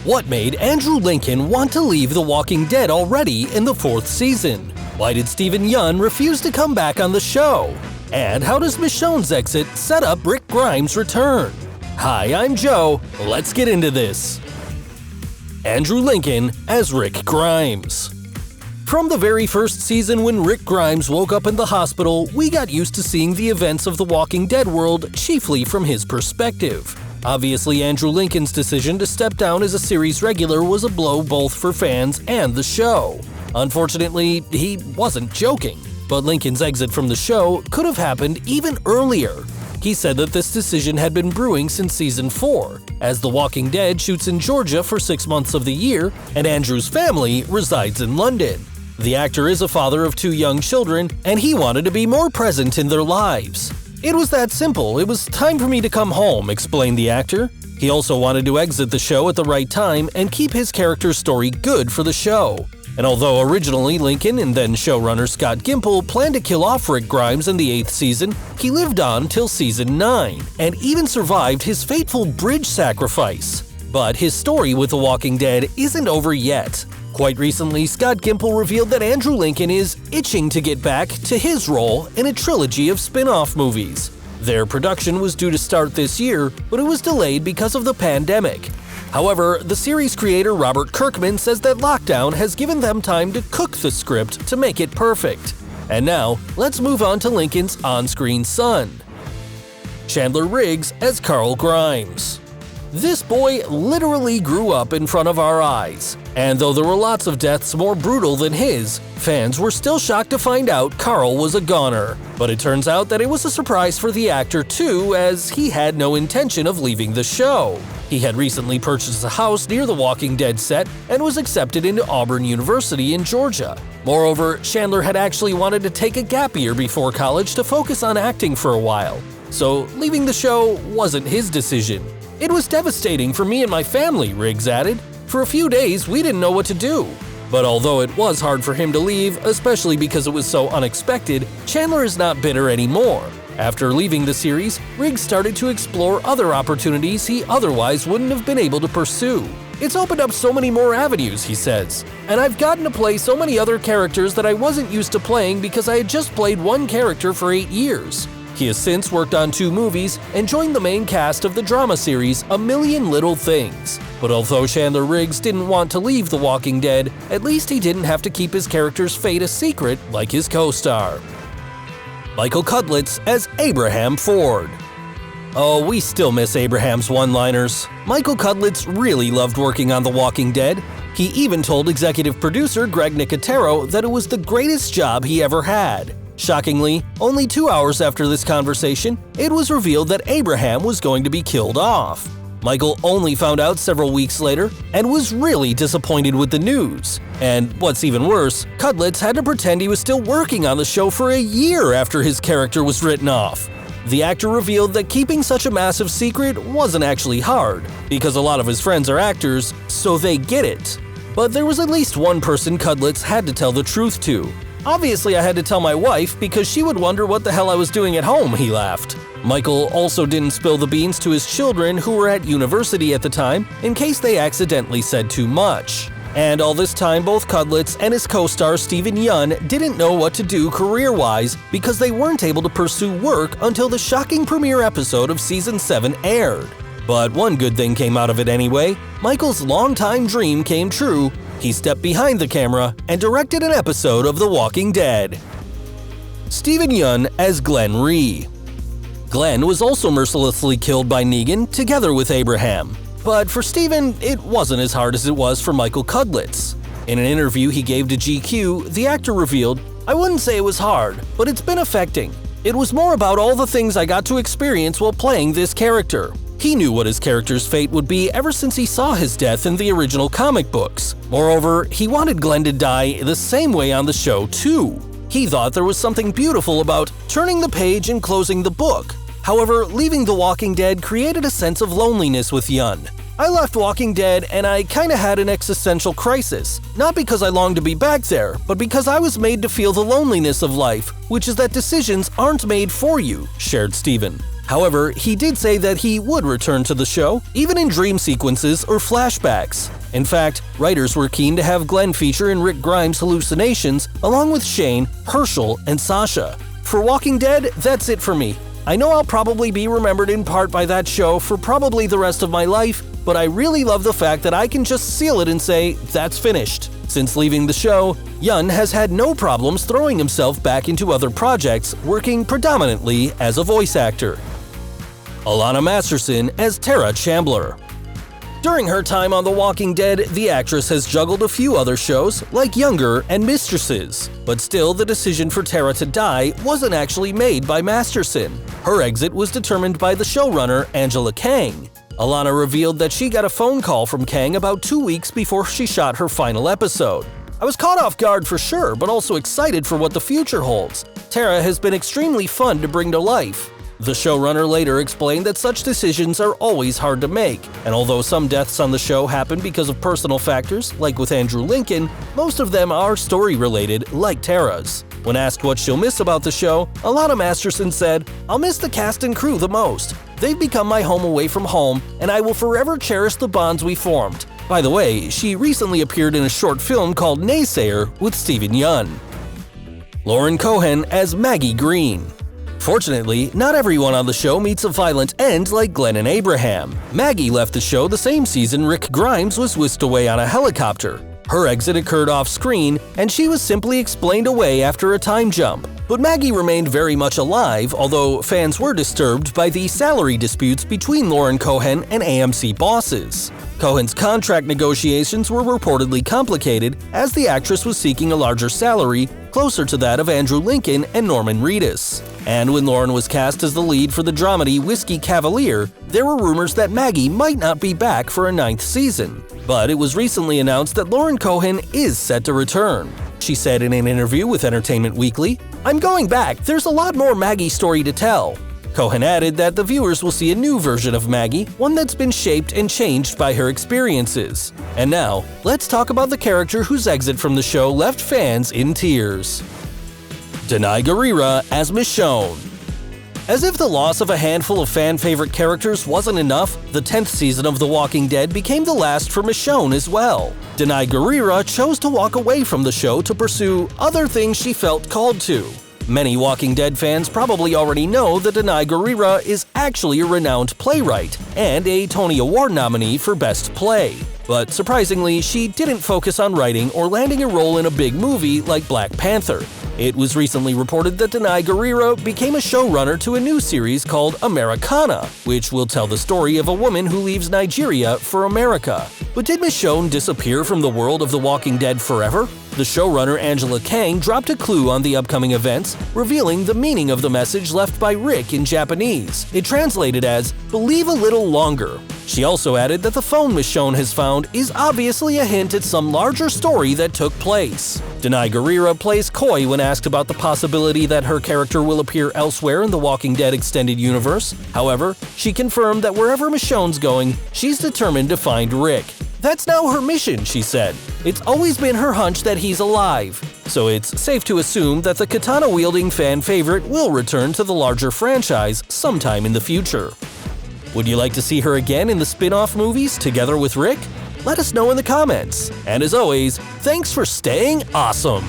What made Andrew Lincoln want to leave The Walking Dead already in the 4th season? Why did Steven Yeun refuse to come back on the show? And how does Michonne's exit set up Rick Grimes' return? Hi, I'm Joe. Let's get into this. Andrew Lincoln as Rick Grimes. From the very first season when Rick Grimes woke up in the hospital, we got used to seeing the events of the Walking Dead world chiefly from his perspective. Obviously, Andrew Lincoln's decision to step down as a series regular was a blow both for fans and the show. Unfortunately, he wasn't joking, but Lincoln's exit from the show could have happened even earlier. He said that this decision had been brewing since season 4, as The Walking Dead shoots in Georgia for 6 months of the year, and Andrew's family resides in London. The actor is a father of 2 young children, and he wanted to be more present in their lives. It was that simple. It was time for me to come home, explained the actor. He also wanted to exit the show at the right time and keep his character's story good for the show. And although originally Lincoln and then showrunner Scott Gimple planned to kill off Rick Grimes in the 8th season, he lived on till season 9 and even survived his fateful bridge sacrifice. But his story with The Walking Dead isn't over yet. Quite recently, Scott Gimple revealed that Andrew Lincoln is itching to get back to his role in a trilogy of spin-off movies. Their production was due to start this year, but it was delayed because of the pandemic. However, the series creator Robert Kirkman says that lockdown has given them time to cook the script to make it perfect. And now, let's move on to Lincoln's on-screen son. Chandler Riggs as Carl Grimes. This boy literally grew up in front of our eyes, and though there were lots of deaths more brutal than his, fans were still shocked to find out Carl was a goner. But it turns out that it was a surprise for the actor too, as he had no intention of leaving the show. He had recently purchased a house near the Walking Dead set and was accepted into Auburn University in Georgia. Moreover, Chandler had actually wanted to take a gap year before college to focus on acting for a while, so leaving the show wasn't his decision. It was devastating for me and my family, Riggs added. For a few days, we didn't know what to do. But although it was hard for him to leave, especially because it was so unexpected, Chandler is not bitter anymore. After leaving the series, Riggs started to explore other opportunities he otherwise wouldn't have been able to pursue. It's opened up so many more avenues, he says, and I've gotten to play so many other characters that I wasn't used to playing because I had just played one character for 8 years. He has since worked on 2 movies and joined the main cast of the drama series A Million Little Things. But although Chandler Riggs didn't want to leave The Walking Dead, at least he didn't have to keep his character's fate a secret like his co-star. Michael Cudlitz as Abraham Ford. Oh, we still miss Abraham's one-liners. Michael Cudlitz really loved working on The Walking Dead. He even told executive producer Greg Nicotero that it was the greatest job he ever had. Shockingly, only 2 hours after this conversation, it was revealed that Abraham was going to be killed off. Michael only found out several weeks later and was really disappointed with the news. And what's even worse, Cudlitz had to pretend he was still working on the show for a year after his character was written off. The actor revealed that keeping such a massive secret wasn't actually hard, because a lot of his friends are actors, so they get it. But there was at least one person Cudlitz had to tell the truth to. Obviously, I had to tell my wife because she would wonder what the hell I was doing at home, he laughed. Michael also didn't spill the beans to his children who were at university at the time in case they accidentally said too much. And all this time, both Cudlitz and his co-star Steven Yeun didn't know what to do career-wise because they weren't able to pursue work until the shocking premiere episode of Season 7 aired. But one good thing came out of it anyway. Michael's longtime dream came true. He stepped behind the camera and directed an episode of The Walking Dead. Steven Yeun as Glenn Rhee. Glenn was also mercilessly killed by Negan together with Abraham. But for Steven, it wasn't as hard as it was for Michael Cudlitz. In an interview he gave to GQ, the actor revealed, "I wouldn't say it was hard, but it's been affecting. It was more about all the things I got to experience while playing this character. He knew what his character's fate would be ever since he saw his death in the original comic books. Moreover, he wanted Glenn to die the same way on the show too. He thought there was something beautiful about turning the page and closing the book. However, leaving The Walking Dead created a sense of loneliness with Yeun. I left Walking Dead and I kinda had an existential crisis. Not because I longed to be back there, but because I was made to feel the loneliness of life, which is that decisions aren't made for you," shared Steven. However, he did say that he would return to the show, even in dream sequences or flashbacks. In fact, writers were keen to have Glenn feature in Rick Grimes' hallucinations, along with Shane, Herschel, and Sasha. For Walking Dead, that's it for me. I know I'll probably be remembered in part by that show for probably the rest of my life, but I really love the fact that I can just seal it and say, that's finished. Since leaving the show, Yeun has had no problems throwing himself back into other projects, working predominantly as a voice actor. Alanna Masterson as Tara Chambler. During her time on The Walking Dead, the actress has juggled a few other shows, like Younger and Mistresses. But still, the decision for Tara to die wasn't actually made by Masterson. Her exit was determined by the showrunner, Angela Kang. Alanna revealed that she got a phone call from Kang about 2 weeks before she shot her final episode. I was caught off guard for sure, but also excited for what the future holds. Tara has been extremely fun to bring to life. The showrunner later explained that such decisions are always hard to make, and although some deaths on the show happen because of personal factors, like with Andrew Lincoln, most of them are story-related, like Tara's. When asked what she'll miss about the show, Alanna Masterson said, "I'll miss the cast and crew the most. They've become my home away from home, and I will forever cherish the bonds we formed." By the way, she recently appeared in a short film called Naysayer with Steven Yeun. Lauren Cohan as Maggie Greene. Fortunately, not everyone on the show meets a violent end like Glenn and Abraham. Maggie left the show the same season Rick Grimes was whisked away on a helicopter. Her exit occurred off-screen, and she was simply explained away after a time jump. But Maggie remained very much alive, although fans were disturbed by the salary disputes between Lauren Cohan and AMC bosses. Cohan's contract negotiations were reportedly complicated, as the actress was seeking a larger salary, closer to that of Andrew Lincoln and Norman Reedus. And when Lauren was cast as the lead for the dramedy Whiskey Cavalier, there were rumors that Maggie might not be back for a 9th season. But it was recently announced that Lauren Cohan is set to return. She said in an interview with Entertainment Weekly, "I'm going back, there's a lot more Maggie story to tell." Cohan added that the viewers will see a new version of Maggie, one that's been shaped and changed by her experiences. And now, let's talk about the character whose exit from the show left fans in tears. Danai Gurira as Michonne. As if the loss of a handful of fan-favorite characters wasn't enough, the 10th season of The Walking Dead became the last for Michonne as well. Danai Gurira chose to walk away from the show to pursue other things she felt called to. Many Walking Dead fans probably already know that Danai Gurira is actually a renowned playwright and a Tony Award nominee for Best Play. But surprisingly, she didn't focus on writing or landing a role in a big movie like Black Panther. It was recently reported that Danai Gurira became a showrunner to a new series called Americana, which will tell the story of a woman who leaves Nigeria for America. But did Michonne disappear from the world of The Walking Dead forever? The showrunner Angela Kang dropped a clue on the upcoming events, revealing the meaning of the message left by Rick in Japanese. It translated as, "Believe a little longer." She also added that the phone Michonne has found is obviously a hint at some larger story that took place. Danai Gurira plays coy when asked about the possibility that her character will appear elsewhere in the Walking Dead extended universe. However, she confirmed that wherever Michonne's going, she's determined to find Rick. That's now her mission, she said. It's always been her hunch that he's alive. So it's safe to assume that the katana-wielding fan favorite will return to the larger franchise sometime in the future. Would you like to see her again in the spin-off movies together with Rick? Let us know in the comments. And as always, thanks for staying awesome!